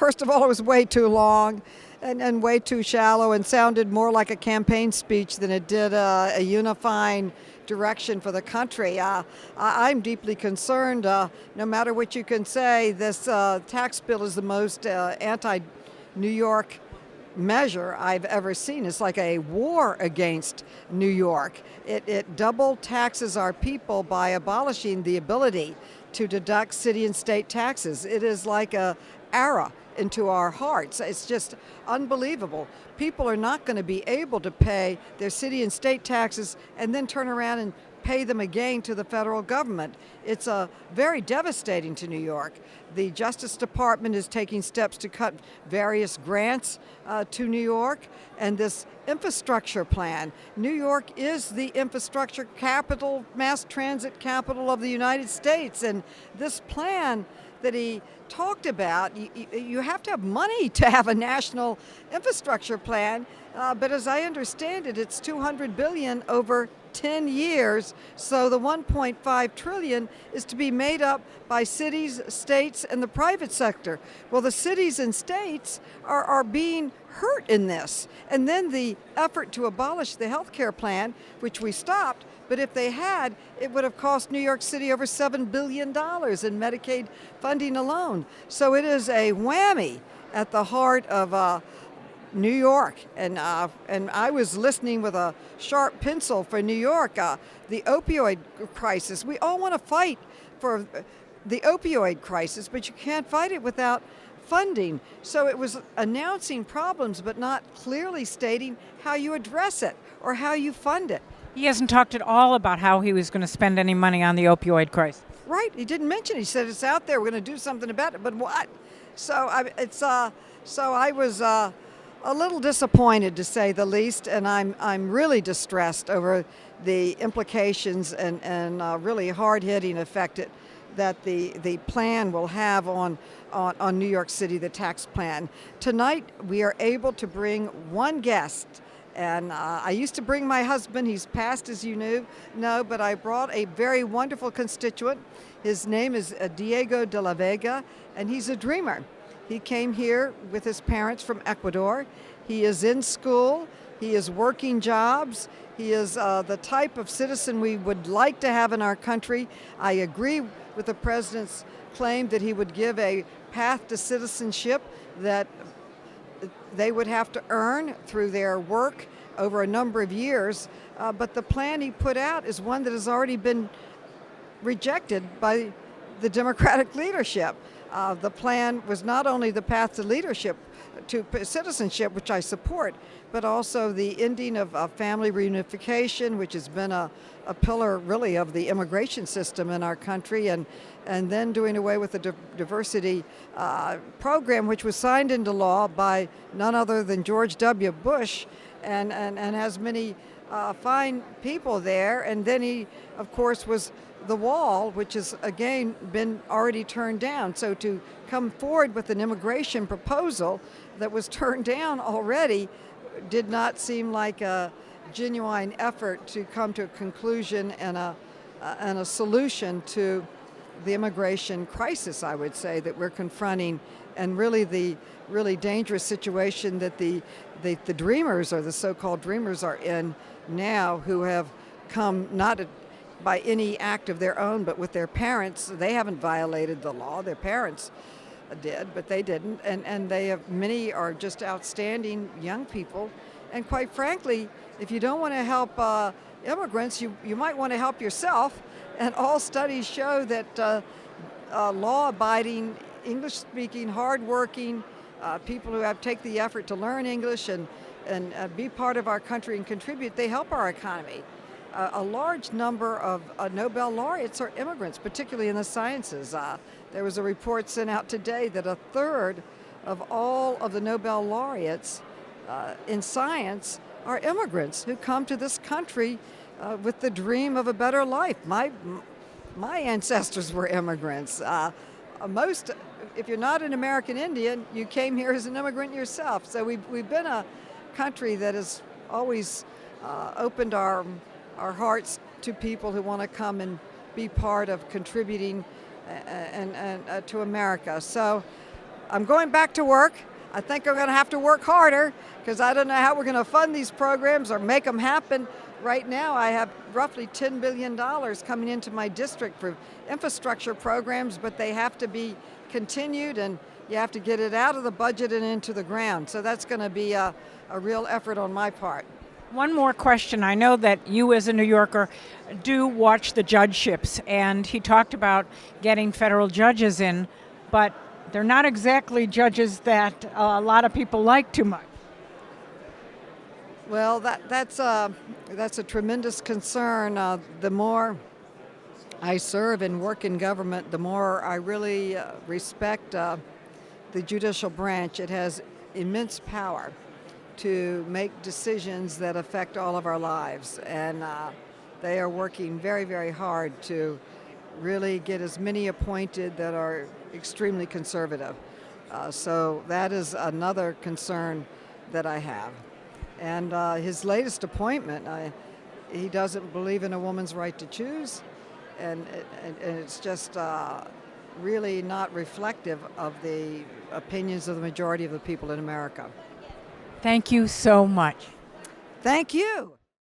first of all, it was way too long and way too shallow and sounded more like a campaign speech than it did a unifying direction for the country. I'm deeply concerned. No matter what you can say, this tax bill is the most anti-New York measure I've ever seen. It's like a war against New York. It double taxes our people by abolishing the ability to deduct city and state taxes. It is like a arrow into our hearts. It's just unbelievable. People are not going to be able to pay their city and state taxes and then turn around and pay them again to the federal government. It's very devastating to New York. The Justice Department is taking steps to cut various grants to New York, and this infrastructure plan. New York is the infrastructure capital, mass transit capital of the United States, and this plan that he talked about, you have to have money to have a national infrastructure plan, but as I understand it, it's $200 billion over 10 years, so the $1.5 trillion is to be made up by cities, states, and the private sector. Well, the cities and states are being hurt in this. And then the effort to abolish the health care plan, which we stopped, but if they had, it would have cost New York City over $7 billion in Medicaid funding alone. So it is a whammy at the heart of New York, and I was listening with a sharp pencil for New York. The opioid crisis. We all want to fight for the opioid crisis, but you can't fight it without funding. So it was announcing problems, but not clearly stating how you address it or how you fund it. He hasn't talked at all about how he was going to spend any money on the opioid crisis. Right, he didn't mention it. He said it's out there. We're going to do something about it, but what? So I was a little disappointed, to say the least, and I'm really distressed over the implications and really hard-hitting effect that the plan will have on New York City, the tax plan. Tonight, we are able to bring one guest, and I used to bring my husband. He's passed, as you know, but I brought a very wonderful constituent. His name is Diego de la Vega, and he's a dreamer. He came here with his parents from Ecuador. He is in school. He is working jobs. He is the type of citizen we would like to have in our country. I agree with the president's claim that he would give a path to citizenship that they would have to earn through their work over a number of years. But the plan he put out is one that has already been rejected by the Democratic leadership. The plan was not only the path to leadership, to citizenship, which I support, but also the ending of family reunification, which has been a pillar really of the immigration system in our country, and then doing away with the diversity program, which was signed into law by none other than George W. Bush, and has many fine people there. And then he, of course, was the wall, which has again been already turned down. So to come forward with an immigration proposal that was turned down already did not seem like a genuine effort to come to a conclusion and a solution to the immigration crisis, I would say, that we're confronting, and really the really dangerous situation that the dreamers, or the so-called dreamers, are in now, who have come not by any act of their own, but with their parents. They haven't violated the law. Their parents did, but they didn't. And many are just outstanding young people. And quite frankly, if you don't want to help immigrants, you might want to help yourself. And all studies show that law-abiding, English-speaking, hard-working people who take the effort to learn English and be part of our country and contribute, they help our economy. A large number of Nobel laureates are immigrants, particularly in the sciences. There was a report sent out today that a third of all of the Nobel laureates in science are immigrants who come to this country with the dream of a better life. My ancestors were immigrants. If you're not an American Indian, you came here as an immigrant yourself. So we've been a country that has always opened our hearts to people who want to come and be part of contributing and to America. So I'm going back to work. I think I'm going to have to work harder because I don't know how we're going to fund these programs or make them happen. Right now, I have roughly $10 billion coming into my district for infrastructure programs, but they have to be continued, and you have to get it out of the budget and into the ground. So that's going to be a real effort on my part. One more question. I know that you, as a New Yorker, do watch the judgeships, and he talked about getting federal judges in, but they're not exactly judges that a lot of people like too much. Well, that's a tremendous concern. The more I serve and work in government, the more I really respect the judicial branch. It has immense power to make decisions that affect all of our lives, and they are working very, very hard to really get as many appointed that are extremely conservative. So that is another concern that I have. And his latest appointment, he doesn't believe in a woman's right to choose, and it's just really not reflective of the opinions of the majority of the people in America. Thank you so much. Thank you.